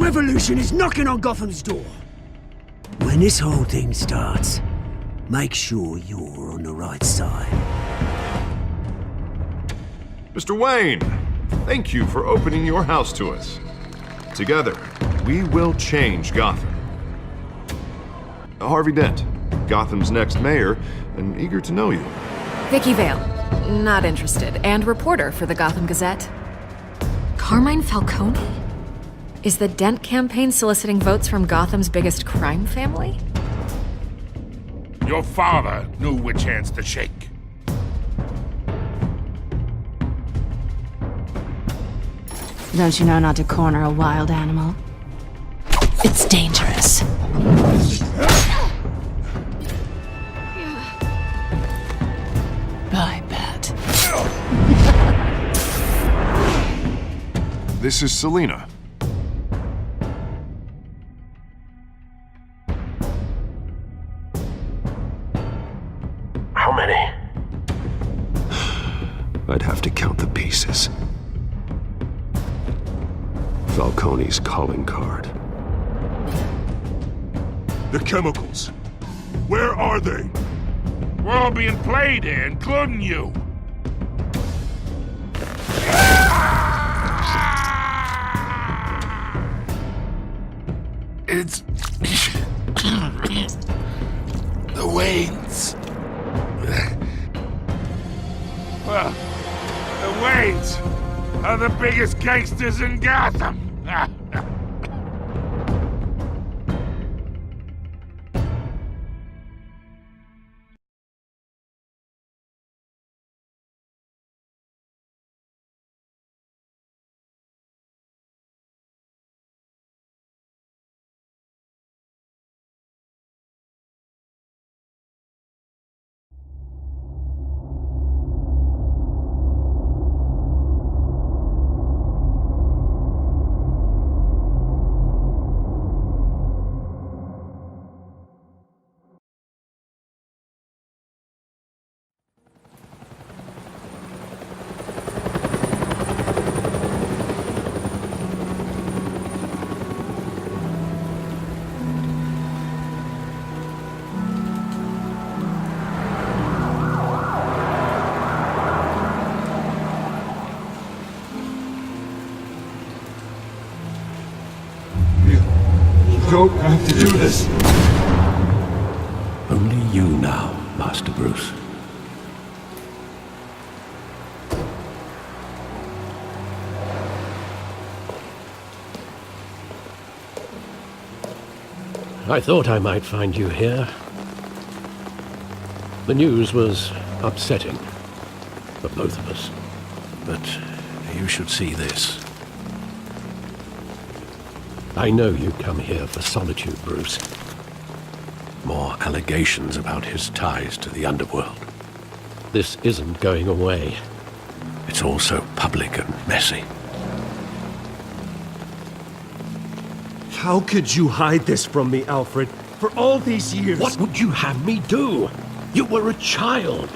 revolution is knocking on Gotham's door. When this whole thing starts, make sure you're on the right side. Mr. Wayne, thank you for opening your house to us. Together, we will change Gotham. Harvey Dent, Gotham's next mayor, and eager to know you. Vicky Vale, not interested, and reporter for the Gotham Gazette. Carmine Falcone? Is the Dent campaign soliciting votes from Gotham's biggest crime family? Your father knew which hands to shake. Don't you know not to corner a wild animal? It's dangerous. I bet. This is Selina. How many? I'd have to count the pieces. Falcone's calling card. The chemicals. Where are they? We're all being played here, including you. It's... the Waynes. Well, the Waynes are the biggest gangsters in Gotham. Don't have to do this. Only you now, Master Bruce. I thought I might find you here. The news was upsetting for both of us. But you should see this. I know you come here for solitude, Bruce. More allegations about his ties to the underworld. This isn't going away. It's all so public and messy. How could you hide this from me, Alfred? For all these years... What would you have me do? You were a child.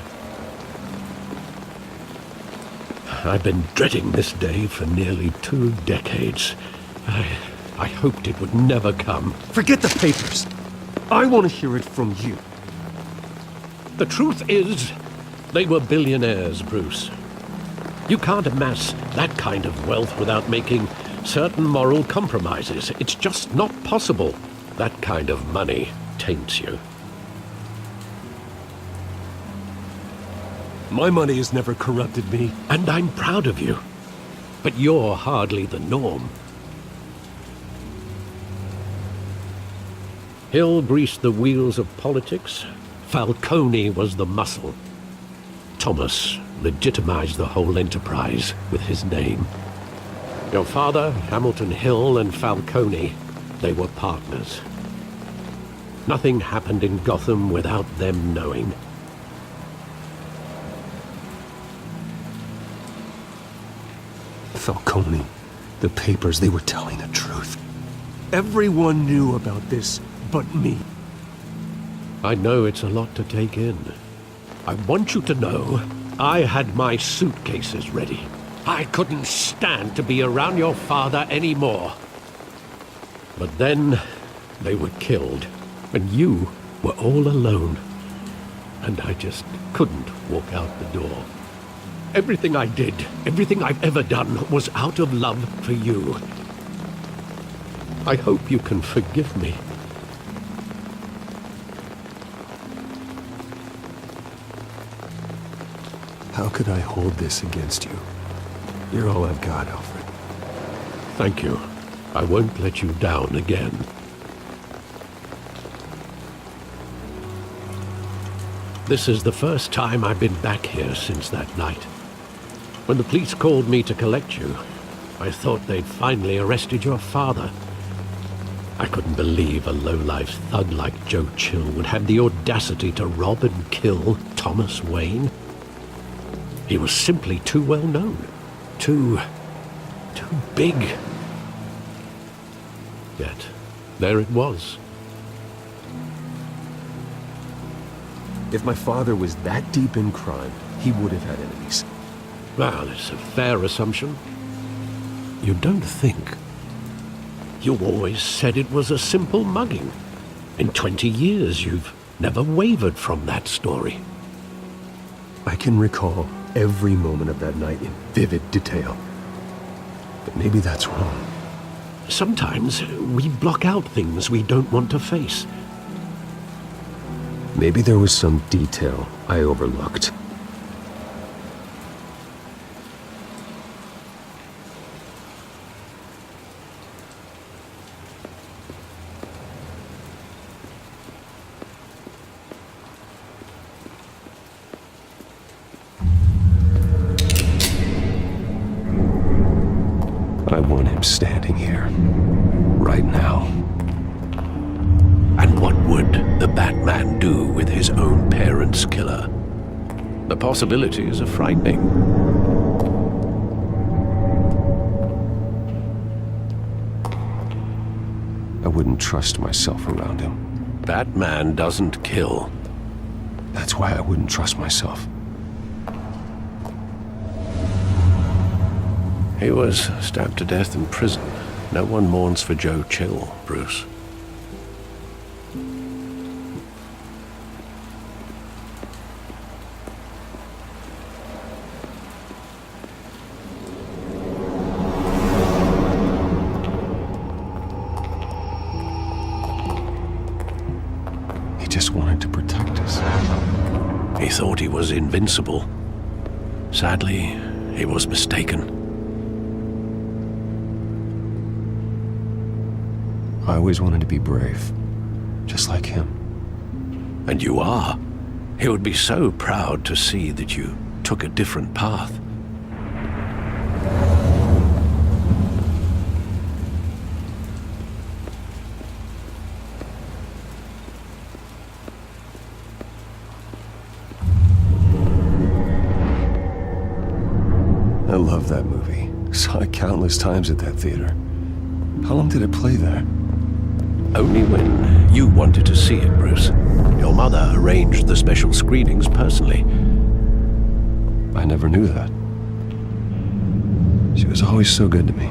I've been dreading this day for nearly 2 decades. I hoped it would never come. Forget the papers. I want to hear it from you. The truth is, they were billionaires, Bruce. You can't amass that kind of wealth without making certain moral compromises. It's just not possible. That kind of money taints you. My money has never corrupted me. And I'm proud of you. But you're hardly the norm. Hill greased the wheels of politics. Falcone was the muscle. Thomas legitimized the whole enterprise with his name. Your father, Hamilton Hill, and Falcone, they were partners. Nothing happened in Gotham without them knowing. Falcone, the papers, they were telling the truth. Everyone knew about this but me. I know it's a lot to take in. I want you to know I had my suitcases ready. I couldn't stand to be around your father anymore. But then they were killed, and you were all alone. And I just couldn't walk out the door. Everything I did, everything I've ever done, was out of love for you. I hope you can forgive me. How could I hold this against you? You're all I've got, Alfred. Thank you. I won't let you down again. This is the first time I've been back here since that night. When the police called me to collect you, I thought they'd finally arrested your father. I couldn't believe a low-life thug like Joe Chill would have the audacity to rob and kill Thomas Wayne. He was simply too well known. Too big. Yet, there it was. If my father was that deep in crime, he would have had enemies. Well, it's a fair assumption. You don't think. You always said it was a simple mugging. In 20 years, you've never wavered from that story. I can recall every moment of that night in vivid detail. But maybe that's wrong. Sometimes we block out things we don't want to face. Maybe there was some detail I overlooked. I want him standing here, right now. And what would the Batman do with his own parents' killer? The possibilities are frightening. I wouldn't trust myself around him. Batman doesn't kill. That's why I wouldn't trust myself. He was stabbed to death in prison. No one mourns for Joe Chill, Bruce. He just wanted to protect us. He thought he was invincible. Sadly, he was mistaken. I always wanted to be brave, just like him. And you are. He would be so proud to see that you took a different path. I love that movie. Saw it countless times at that theater. How long did it play there? Only when you wanted to see it, Bruce. Your mother arranged the special screenings personally. I never knew that. She was always so good to me.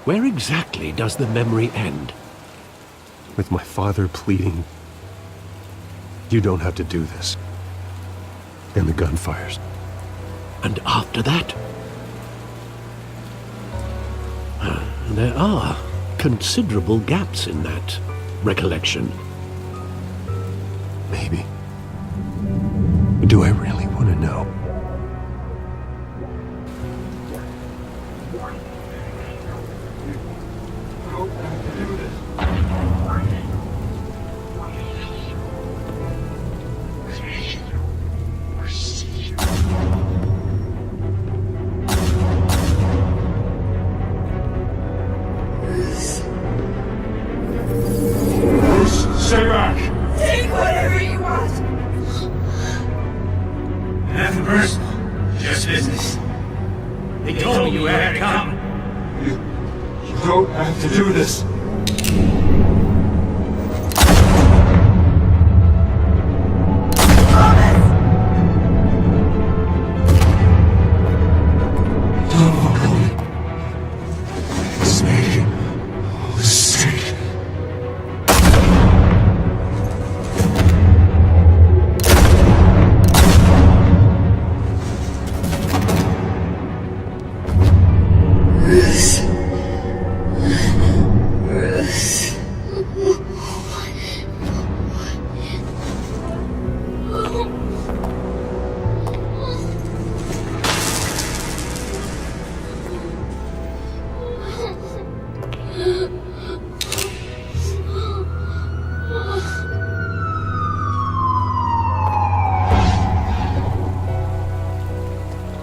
Where exactly does the memory end? With my father pleading, "You don't have to do this." And the gunfires. And after that? There are considerable gaps in that recollection. Maybe. Do I really want to know? Stay back! Take whatever you want! Nothing personal, just business. They told me you had to come. You don't have to do this.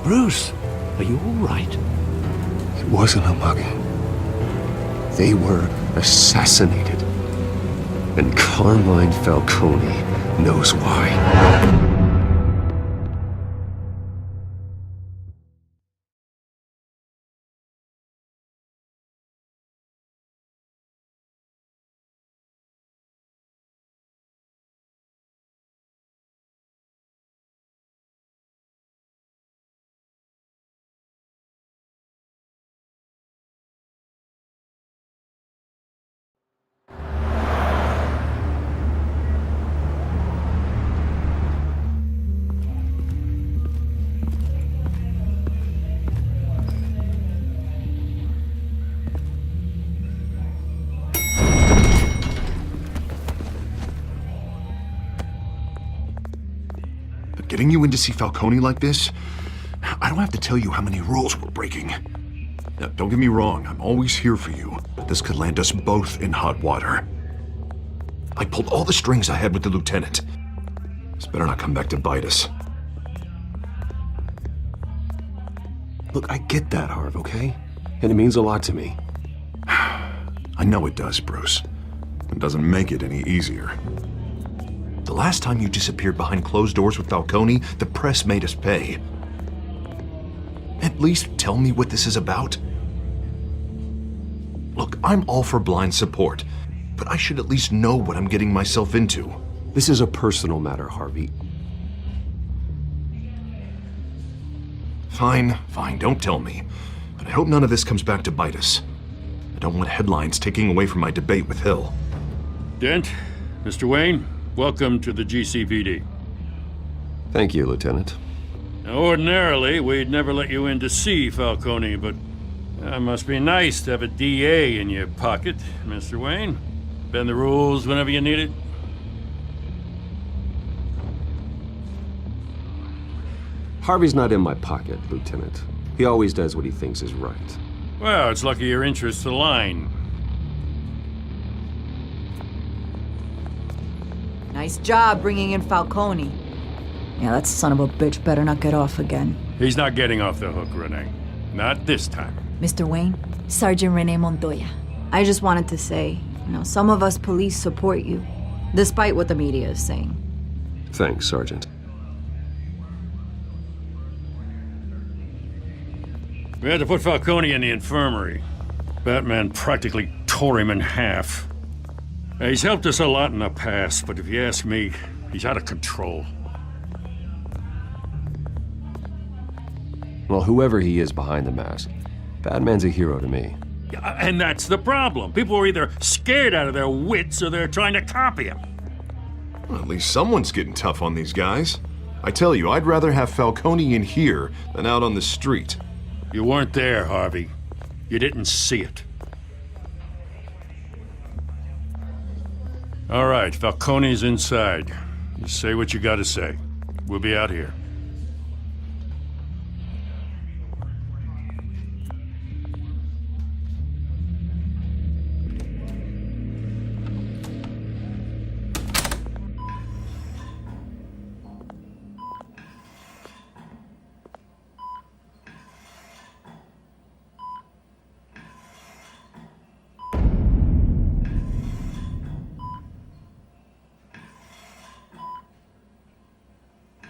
Bruce, are you all right? It wasn't a mugging. They were assassinated. And Carmine Falcone knows why. Getting you in to see Falcone like this? I don't have to tell you how many rules we're breaking. Now, don't get me wrong, I'm always here for you, but this could land us both in hot water. I pulled all the strings I had with the lieutenant. This better not come back to bite us. Look, I get that, Harv, okay? And it means a lot to me. I know it does, Bruce. It doesn't make it any easier. The last time you disappeared behind closed doors with Falcone, the press made us pay. At least tell me what this is about. Look, I'm all for blind support, but I should at least know what I'm getting myself into. This is a personal matter, Harvey. Fine, don't tell me. But I hope none of this comes back to bite us. I don't want headlines taking away from my debate with Hill. Dent, Mr. Wayne, welcome to the GCPD. Thank you, Lieutenant. Now, ordinarily, we'd never let you in to see Falcone, but it must be nice to have a DA in your pocket, Mr. Wayne. Bend the rules whenever you need it. Harvey's not in my pocket, Lieutenant. He always does what he thinks is right. Well, it's lucky your interests align. Nice job bringing in Falcone. Yeah, that son of a bitch better not get off again. He's not getting off the hook, Renee. Not this time. Mr. Wayne, Sergeant Renee Montoya. I just wanted to say, some of us police support you, despite what the media is saying. Thanks, Sergeant. We had to put Falcone in the infirmary. Batman practically tore him in half. He's helped us a lot in the past, but if you ask me, he's out of control. Well, whoever he is behind the mask, Batman's a hero to me. And that's the problem. People are either scared out of their wits or they're trying to copy him. Well, at least someone's getting tough on these guys. I tell you, I'd rather have Falcone in here than out on the street. You weren't there, Harvey. You didn't see it. All right, Falcone's inside. You say what you gotta say. We'll be out here.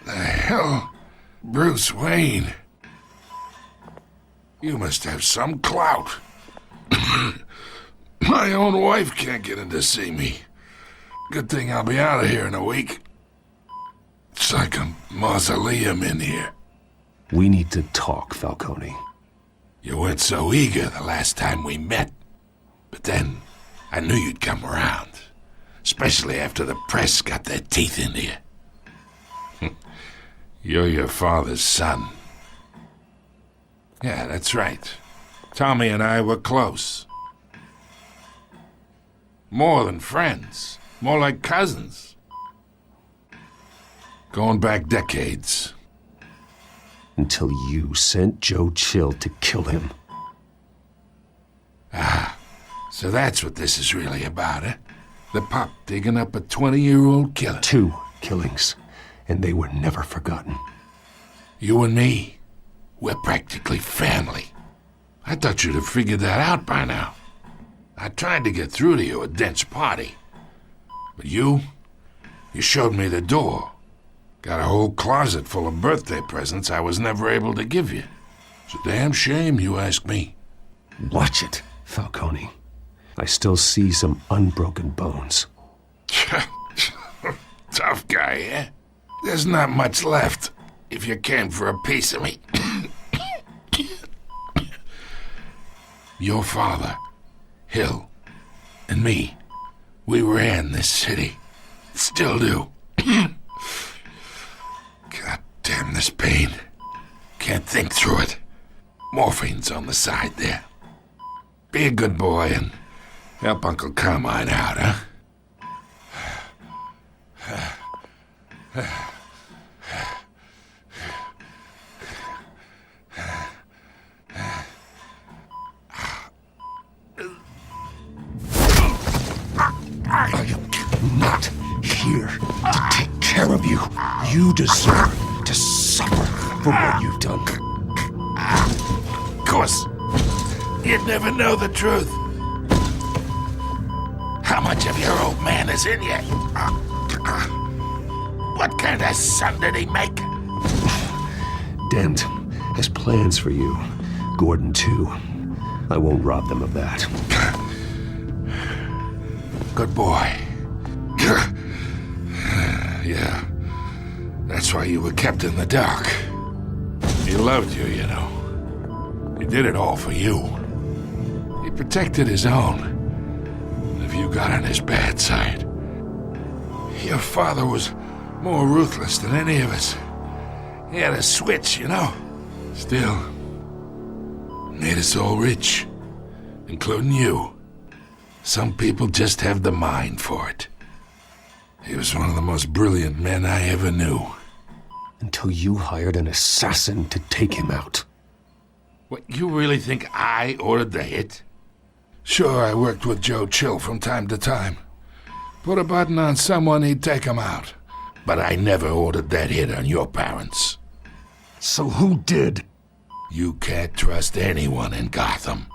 Hell, Bruce Wayne. You must have some clout. My own wife can't get in to see me. Good thing I'll be out of here in a week. It's like a mausoleum in here. We need to talk, Falcone. You weren't so eager the last time we met. But then, I knew you'd come around. Especially after the press got their teeth into you. You're your father's son. Yeah, that's right. Tommy and I were close. More than friends. More like cousins. Going back decades. Until you sent Joe Chill to kill him. Ah, so that's what this is really about, eh? The pup digging up a 20-year-old killer. 2 killings. And they were never forgotten. You and me, We're practically family. I thought you'd have figured that out by now. I tried to get through to you at Dent's party. But you showed me the door. Got a whole closet full of birthday presents I was never able to give you. It's a damn shame, you ask me. Watch it, Falcone. I still see some unbroken bones. Tough guy, eh? There's not much left, if you came for a piece of me. Your father, Hill, and me, we ran this city. Still do. God damn this pain. Can't think through it. Morphine's on the side there. Be a good boy and help Uncle Carmine out, huh? I am not here to take care of you. You deserve to suffer for what you've done. Of course, you'd never know the truth. How much of your old man is in you? What kind of son did he make? Dent has plans for you. Gordon, too. I won't rob them of that. Good boy. Yeah. That's why you were kept in the dark. He loved you, you know. He did it all for you. He protected his own. And if you got on his bad side, your father was more ruthless than any of us. He had a switch, you know. Still, made us all rich, including you. Some people just have the mind for it. He was one of the most brilliant men I ever knew. Until you hired an assassin to take him out. What, you really think I ordered the hit? Sure, I worked with Joe Chill from time to time. Put a button on someone, he'd take him out. But I never ordered that hit on your parents. So who did? You can't trust anyone in Gotham.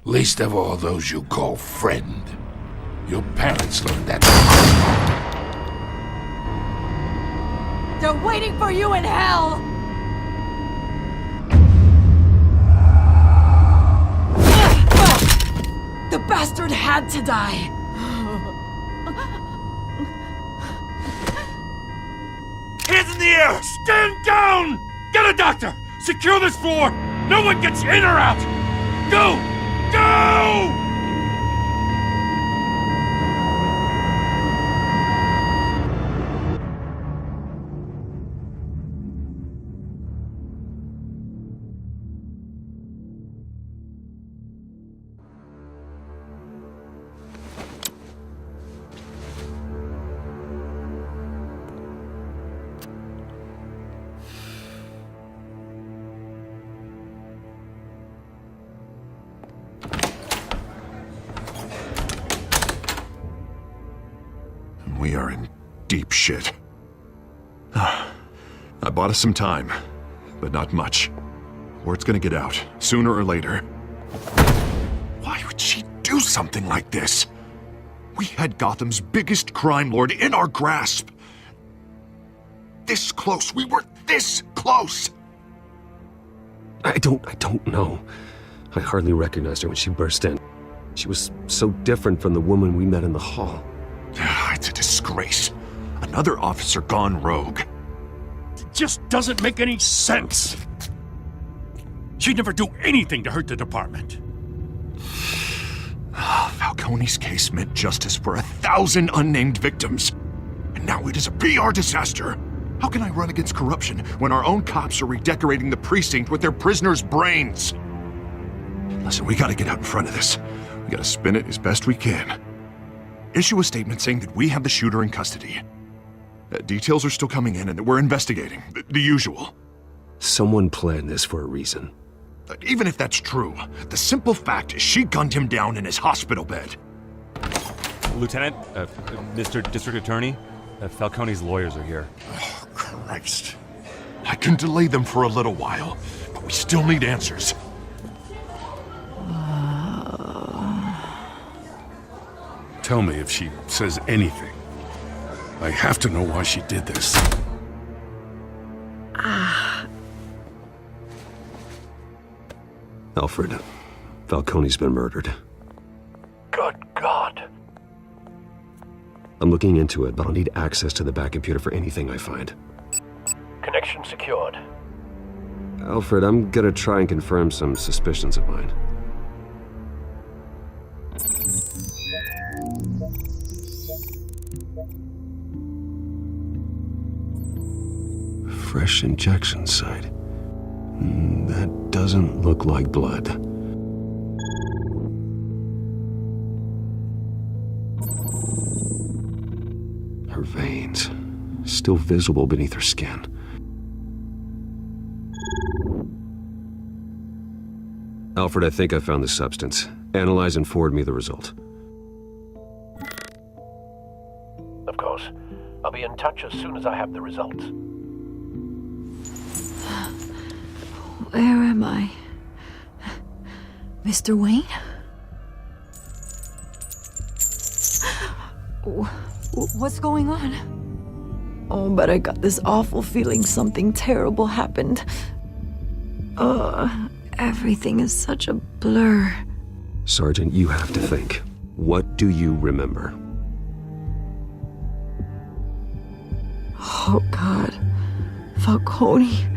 Least of all those you call friend. Your parents learned that. They're waiting for you in hell! The bastard had to die! Hands in the air! Stand down! Get a doctor! Secure this floor! No one gets in or out! Go! Go! We are in deep shit. I bought us some time, but not much. Word's gonna get out, sooner or later. Why would she do something like this? We had Gotham's biggest crime lord in our grasp. This close. We were this close. I don't know. I hardly recognized her when she burst in. She was so different from the woman we met in the hall. It's a disgrace. Another officer gone rogue. It just doesn't make any sense. She'd never do anything to hurt the department. Falcone's case meant justice for 1,000 unnamed victims. And now it is a PR disaster. How can I run against corruption when our own cops are redecorating the precinct with their prisoners' brains? Listen, we gotta get out in front of this. We gotta spin it as best we can. Issue a statement saying that we have the shooter in custody. Details are still coming in and that we're investigating. The usual. Someone planned this for a reason. Even if that's true, the simple fact is she gunned him down in his hospital bed. Lieutenant, Mr. District Attorney, Falcone's lawyers are here. Oh, Christ. I can delay them for a little while, but We still need answers. Tell me if she says anything. I have to know why she did this. Alfred, Falcone's been murdered. Good God. I'm looking into it, but I'll need access to the back computer for anything I find. Connection secured. Alfred, I'm gonna try and confirm some suspicions of mine. Fresh injection site. That doesn't look like blood. Her veins, still visible beneath her skin. Alfred, I think I found the substance. Analyze and forward me the result. Of course. I'll be in touch as soon as I have the results. Where am I? Mr. Wayne? What's going on? Oh, but I got this awful feeling something terrible happened. Everything is such a blur. Sergeant, you have to think. What do you remember? Oh, God. Falcone.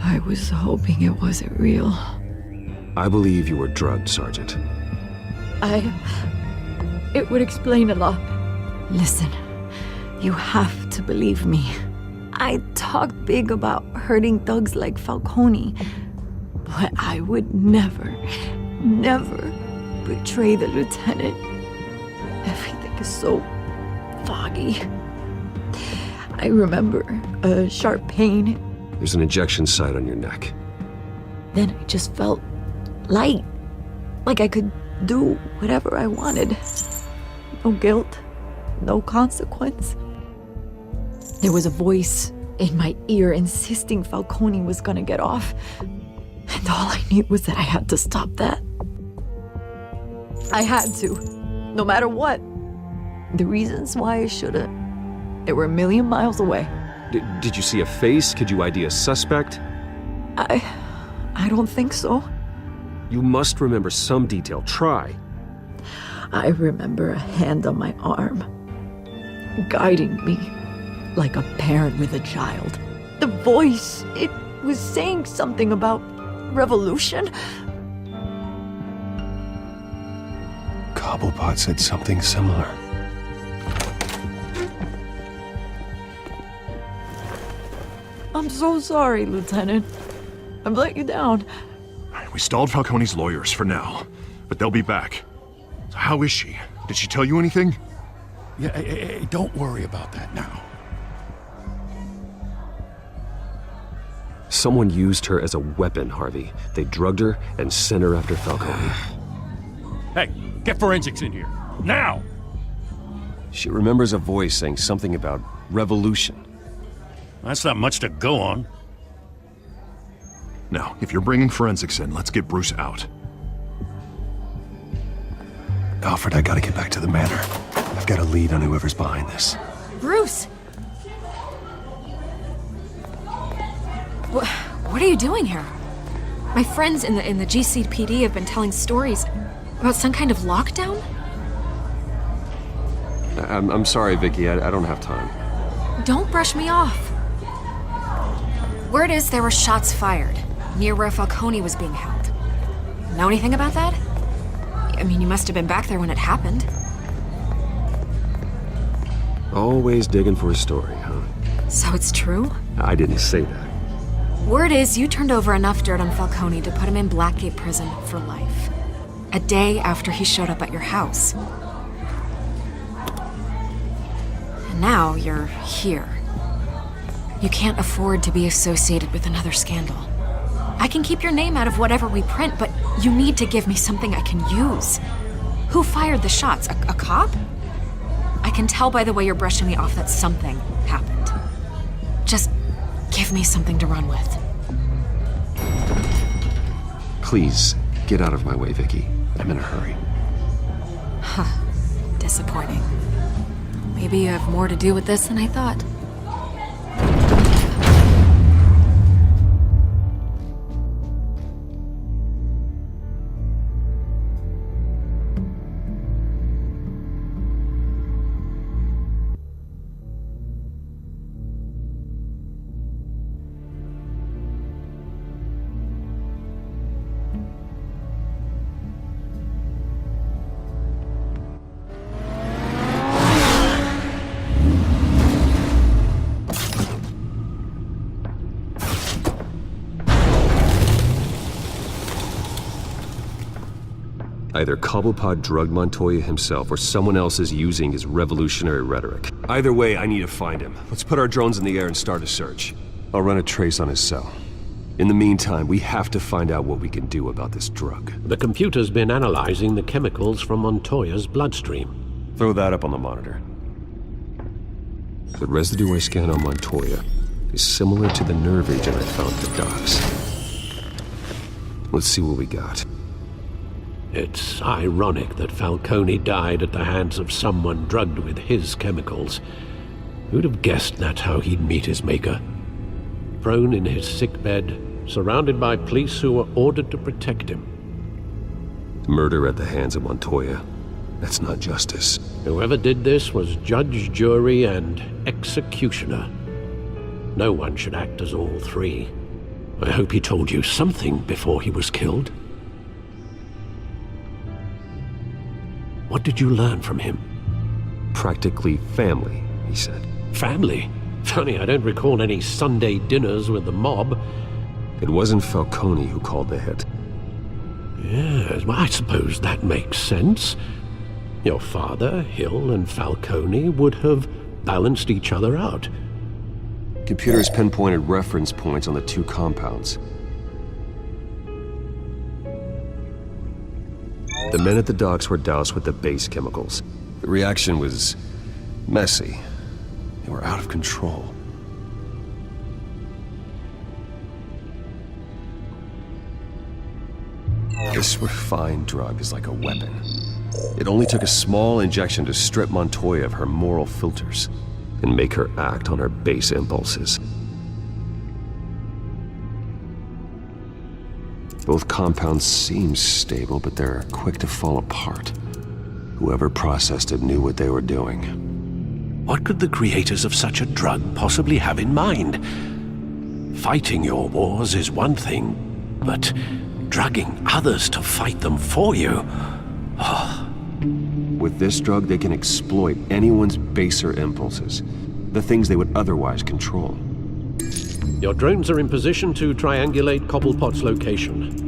I was hoping it wasn't real. I believe you were drugged, Sergeant. It would explain a lot. Listen, you have to believe me. I talk big about hurting thugs like Falcone, but I would never betray the lieutenant. Everything is so foggy. I remember a sharp pain. There's an injection site on your neck. Then I just felt light, like I could do whatever I wanted. No guilt, no consequence. There was a voice in my ear insisting Falcone was gonna get off. And all I knew was that I had to stop that. I had to, no matter what. The reasons why I shouldn't, they were a million miles away. Did you see a face? Could you ID a suspect? I don't think so. You must remember some detail. Try. I remember a hand on my arm, guiding me like a parent with a child. The voice, it was saying something about revolution. Cobblepot said something similar. I'm so sorry, Lieutenant. I've let you down. We stalled Falcone's lawyers for now, but they'll be back. So how is she? Did she tell you anything? Yeah, hey, don't worry about that now. Someone used her as a weapon, Harvey. They drugged her and sent her after Falcone. Hey, get forensics in here. Now! She remembers a voice saying something about revolution. That's not much to go on. Now, if you're bringing forensics in, let's get Bruce out. Alfred, I gotta get back to the manor. I've got a lead on whoever's behind this. Bruce! What are you doing here? My friends in the GCPD have been telling stories about some kind of lockdown? I'm sorry, Vicky. I don't have time. Don't brush me off. Word is there were shots fired near where Falcone was being held. Know anything about that? I mean, you must have been back there when it happened. Always digging for a story, huh? So it's true? I didn't say that. Word is you turned over enough dirt on Falcone to put him in Blackgate Prison for life. A day after he showed up at your house. And now you're here. You can't afford to be associated with another scandal. I can keep your name out of whatever we print, but you need to give me something I can use. Who fired the shots? A cop? I can tell by the way you're brushing me off that something happened. Just give me something to run with. Please, get out of my way, Vicky. I'm in a hurry. Huh. Disappointing. Maybe you have more to do with this than I thought. Either Cobblepot drugged Montoya himself, or someone else is using his revolutionary rhetoric. Either way, I need to find him. Let's put our drones in the air and start a search. I'll run a trace on his cell. In the meantime, we have to find out what we can do about this drug. The computer's been analyzing the chemicals from Montoya's bloodstream. Throw that up on the monitor. The residue I scanned on Montoya is similar to the nerve agent I found at the docks. Let's see what we got. It's ironic that Falcone died at the hands of someone drugged with his chemicals. Who'd have guessed that's how he'd meet his maker? Prone in his sickbed, surrounded by police who were ordered to protect him. Murder at the hands of Montoya. That's not justice. Whoever did this was judge, jury, and executioner. No one should act as all three. I hope he told you something before he was killed. What did you learn from him? Practically family, he said. Family? Funny, I don't recall any Sunday dinners with the mob. It wasn't Falcone who called the hit. Yes, well, I suppose that makes sense. Your father, Hill, and Falcone would have balanced each other out. Computers pinpointed reference points on the two compounds. The men at the docks were doused with the base chemicals. The reaction was messy. They were out of control. This refined drug is like a weapon. It only took a small injection to strip Montoya of her moral filters and make her act on her base impulses. Both compounds seem stable, but they're quick to fall apart. Whoever processed it knew what they were doing. What could the creators of such a drug possibly have in mind? Fighting your wars is one thing, but drugging others to fight them for you? Oh. With this drug, they can exploit anyone's baser impulses, the things they would otherwise control. Your drones are in position to triangulate Cobblepot's location.